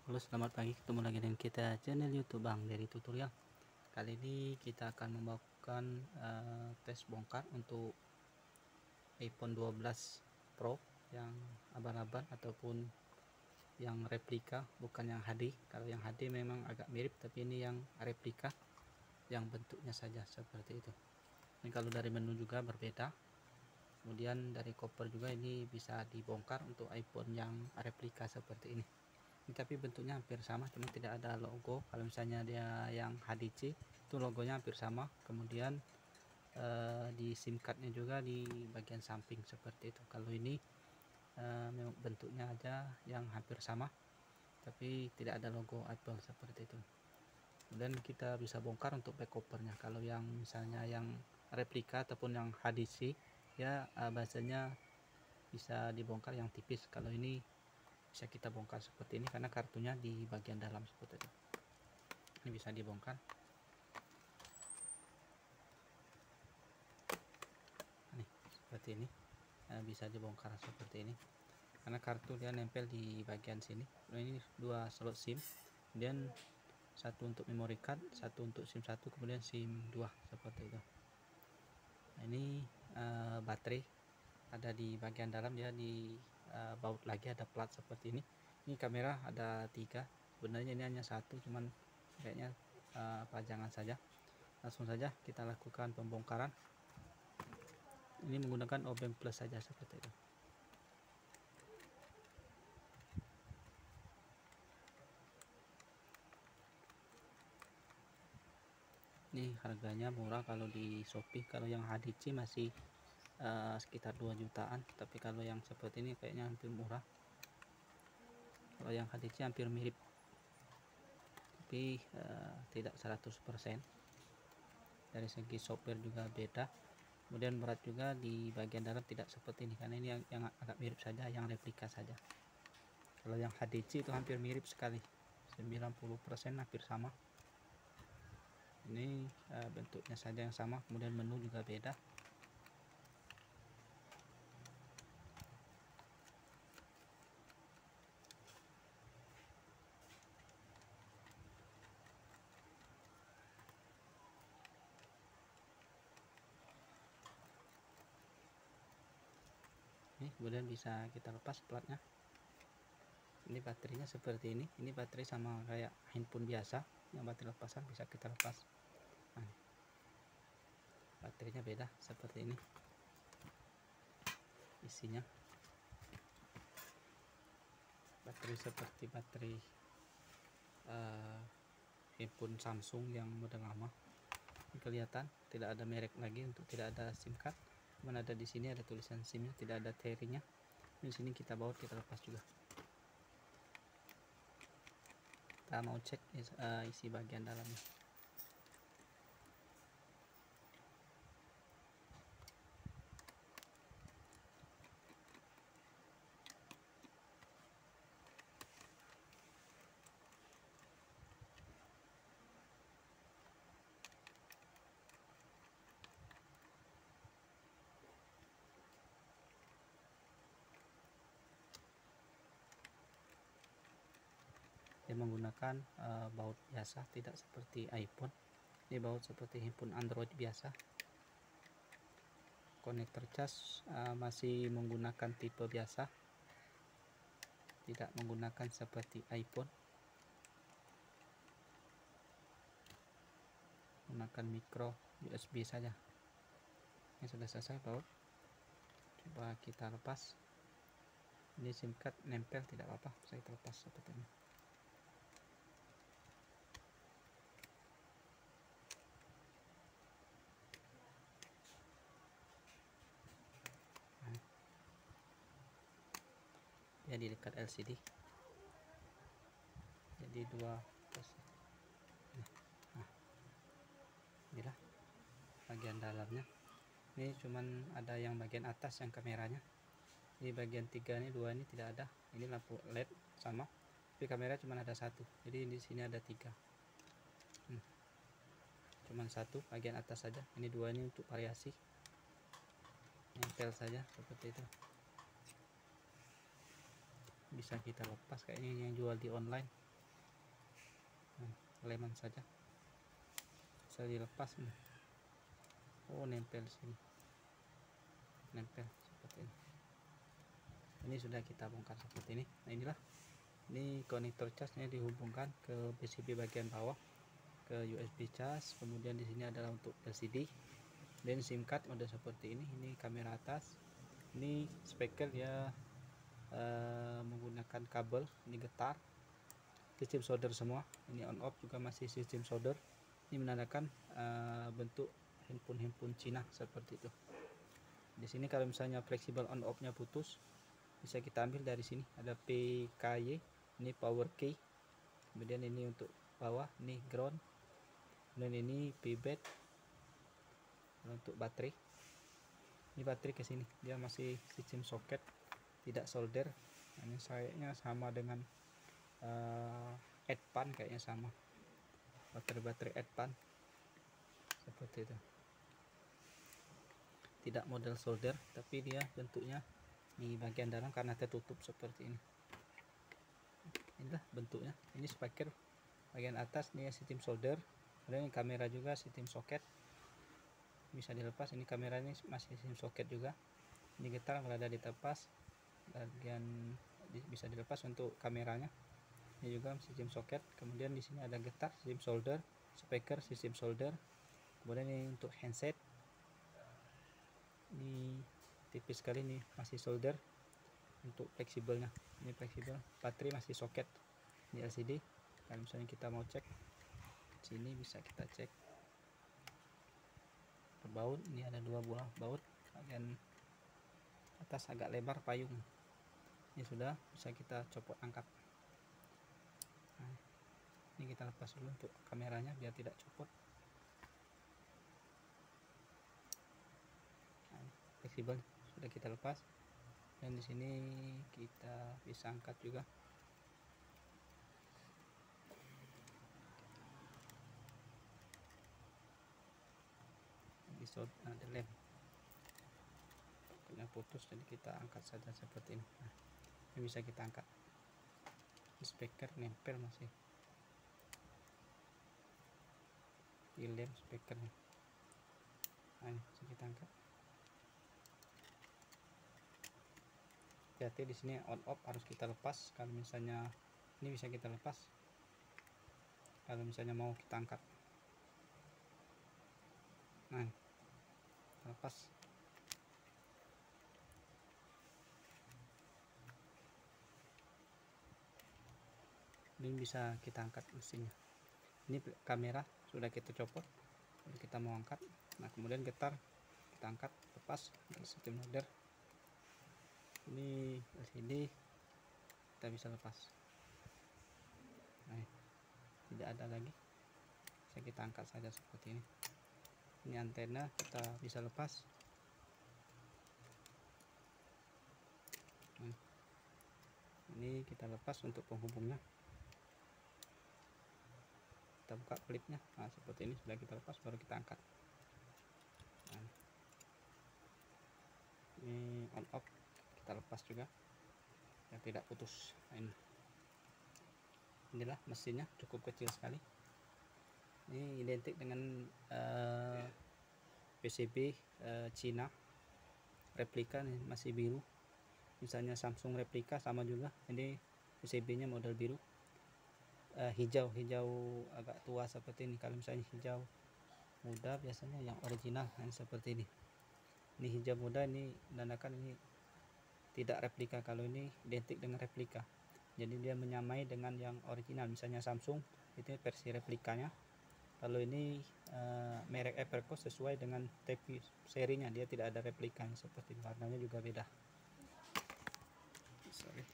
Halo, selamat pagi, ketemu lagi dengan kita channel YouTube Bang dari tutorial. Kali ini kita akan membawakan tes bongkar untuk iPhone 12 Pro yang abal-abal ataupun yang replika, bukan yang HD. Kalau yang HD memang agak mirip, tapi ini yang replika, yang bentuknya saja seperti itu. Ini kalau dari menu juga berbeda. Kemudian dari cover juga ini bisa dibongkar untuk iPhone yang replika seperti ini. Tapi bentuknya hampir sama, cuma tidak ada logo. Kalau misalnya dia yang HDC itu logonya hampir sama. Kemudian di SIM cardnya juga di bagian samping seperti itu. Kalau ini memang bentuknya aja yang hampir sama, tapi tidak ada logo Apple seperti itu. Kemudian kita bisa bongkar untuk back covernya. Kalau yang misalnya yang replika ataupun yang HDC ya bahasanya bisa dibongkar yang tipis. Kalau ini bisa kita bongkar seperti ini karena kartunya di bagian dalam seperti itu. Ini bisa dibongkar. Nih seperti ini, bisa dibongkar seperti ini karena kartu dia nempel di bagian sini. Ini dua slot SIM, kemudian satu untuk memory card, satu untuk SIM 1, kemudian SIM 2 seperti itu. Nah, ini baterai ada di bagian dalam, dia di baut lagi ada plat seperti ini. Ini kamera ada 3, sebenarnya ini hanya satu, cuman kayaknya pajangan saja. Langsung saja kita lakukan pembongkaran. Ini menggunakan obeng plus saja seperti itu. Ini harganya murah kalau di Shopee. Kalau yang HDC masih sekitar 2 jutaan, tapi kalau yang seperti ini kayaknya hampir murah. Kalau yang HDC hampir mirip, tapi tidak 100%. Dari segi software juga beda, kemudian berat juga di bagian dalam tidak seperti ini, karena ini yang agak mirip saja, yang replika saja. Kalau yang HDC itu hampir mirip sekali, 90% hampir sama. Ini bentuknya saja yang sama, kemudian menu juga beda. Ini kemudian bisa kita lepas platnya. Ini baterainya seperti ini baterai sama kayak handphone biasa, yang baterai lepasan bisa kita lepas. Nah, baterainya beda seperti ini isinya. Baterai seperti baterai handphone Samsung yang model lama. Ini kelihatan tidak ada merek lagi, untuk tidak ada SIM card, cuman ada di sini ada tulisan SIM-nya, tidak ada terinya. Di sini kita baut, kita lepas juga. Kita mau cek isi bagian dalamnya. Dia menggunakan baut biasa, tidak seperti iPhone. Ini baut seperti handphone Android biasa. Konektor cas masih menggunakan tipe biasa, tidak menggunakan seperti iPhone, menggunakan micro USB saja. Ini sudah selesai baut. Coba kita lepas. Ini SIM card nempel, tidak apa-apa, saya terlepas seperti ini. Dia di dekat LCD, jadi dua plus. Nah, inilah bagian dalamnya. Ini cuman ada yang bagian atas yang kameranya. Ini bagian 3 ini, 2 ini tidak ada. Ini lampu LED sama, tapi kamera cuma ada satu, jadi di sini ada 3. Cuman satu bagian atas saja. Ini 2 ini untuk variasi, nempel saja seperti itu. Bisa kita lepas, kayaknya yang jual di online. leman saja, bisa dilepas nih. Oh, nempel sini, nempel seperti ini sudah kita bongkar seperti ini. Nah, ini konektor casnya dihubungkan ke PCB bagian bawah, ke USB cas, kemudian di sini adalah untuk LCD, dan SIM card udah seperti ini kamera atas, ini speaker ya, menggunakan kabel, ini getar, sistem solder semua, ini on off juga masih sistem solder. Ini menandakan bentuk handphone Cina seperti itu. Di sini kalau misalnya fleksibel on off nya putus, bisa kita ambil dari sini, ada PKY, ini power key, kemudian ini untuk bawah, ini ground, dan ini pivot untuk baterai. Ini baterai ke sini, dia masih sistem soket, tidak solder. Ini sayapnya sama dengan Edpan, kayaknya sama baterai Edpan seperti itu, tidak model solder, tapi dia bentuknya di bagian dalam karena tertutup seperti ini. Inilah bentuknya. Ini speaker bagian atas, ini sistem solder, kemudian kamera juga sistem soket, bisa dilepas. Ini kamera ini masih sistem soket juga. Ini getar berada di tepas, bagian bisa dilepas untuk kameranya. Ini juga sistem soket. Kemudian di sini ada getar sistem solder, speaker sistem solder, kemudian ini untuk handset, ini tipis sekali, nih masih solder. Untuk fleksibelnya, ini fleksibel, baterai masih soket. Ini LCD, kalau misalnya kita mau cek sini bisa kita cek baut. Ini ada 2 buah baut, bagian atas agak lebar payung. Ini sudah bisa kita copot angkat. Nah, ini kita lepas dulu untuk kameranya biar tidak copot. Nah, fleksibel sudah kita lepas, dan di sini kita bisa angkat juga. Ada lem yang putus, jadi kita angkat saja seperti ini. Nah, ini bisa kita angkat. Speaker nempel masih di lem speakernya. Nah, ini bisa kita angkat. Hati-hati di sini on off harus kita lepas. Kalau misalnya ini bisa kita lepas, kalau misalnya mau kita angkat. Nah, lepas. Ini bisa kita angkat mesinnya. Ini kamera sudah kita copot, kita mau angkat. Nah, kemudian getar kita angkat, lepas dari sistem loader. Ini LCD kita bisa lepas. Nah, tidak ada lagi, bisa kita angkat saja seperti ini. Ini antena kita bisa lepas. Nah, ini kita lepas untuk penghubungnya. Kita buka klipnya. Nah, seperti ini sudah kita lepas, baru kita angkat. Nah, ini on off kita lepas juga yang tidak putus. Nah, inilah mesinnya, cukup kecil sekali. Ini identik dengan PCB Cina replika, nih masih biru. Misalnya Samsung replika sama juga, ini PCB nya model biru, hijau agak tua seperti ini. Kalau misalnya hijau muda biasanya yang original, nah, seperti ini. Ini hijau muda, ini menandakan ini tidak replika. Kalau ini identik dengan replika, jadi dia menyamai dengan yang original. Misalnya Samsung itu versi replikanya. Kalau ini merek Evercost sesuai dengan TV serinya, dia tidak ada replikanya seperti ini. Warnanya juga beda. Sorry.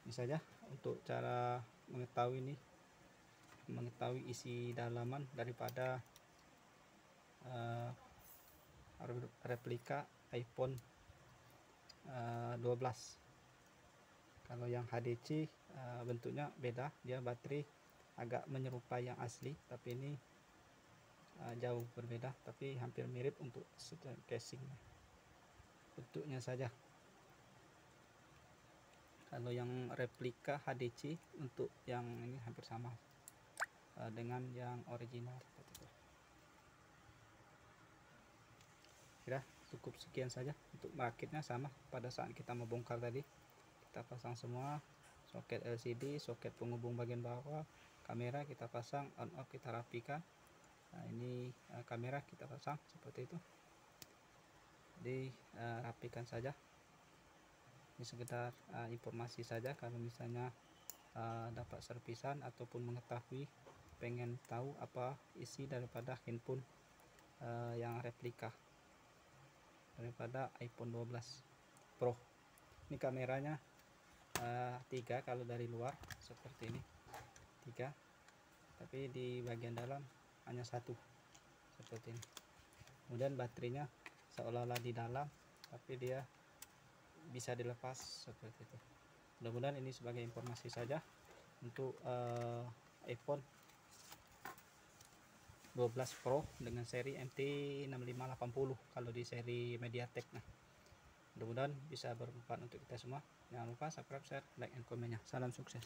Ini saja untuk cara mengetahui isi dalaman daripada replika iPhone 12. Kalau yang HDC bentuknya beda, dia baterai agak menyerupai yang asli, tapi ini jauh berbeda, tapi hampir mirip untuk casing bentuknya saja. Kalau yang replika HDC untuk yang ini hampir sama dengan yang original seperti itu. Sudah cukup sekian saja. Untuk merakitnya sama pada saat kita membongkar tadi, kita pasang semua soket LCD, soket penghubung bagian bawah, kamera kita pasang, on off kita rapikan. Nah, ini kamera kita pasang seperti itu. Jadi rapikan saja. Ini sekedar informasi saja kalau misalnya dapat servisan ataupun mengetahui, pengen tahu apa isi daripada handphone yang replika daripada iPhone 12 Pro. Ini kameranya 3 kalau dari luar seperti ini, 3, tapi di bagian dalam hanya 1 seperti ini. Kemudian baterainya seolah-olah di dalam, tapi dia bisa dilepas seperti itu. Mudah-mudahan ini sebagai informasi saja untuk iPhone 12 Pro dengan seri MT6580 kalau di seri MediaTek. Nah, mudah-mudahan bisa bermanfaat untuk kita semua. Jangan lupa subscribe, share, like, and komennya. Salam sukses.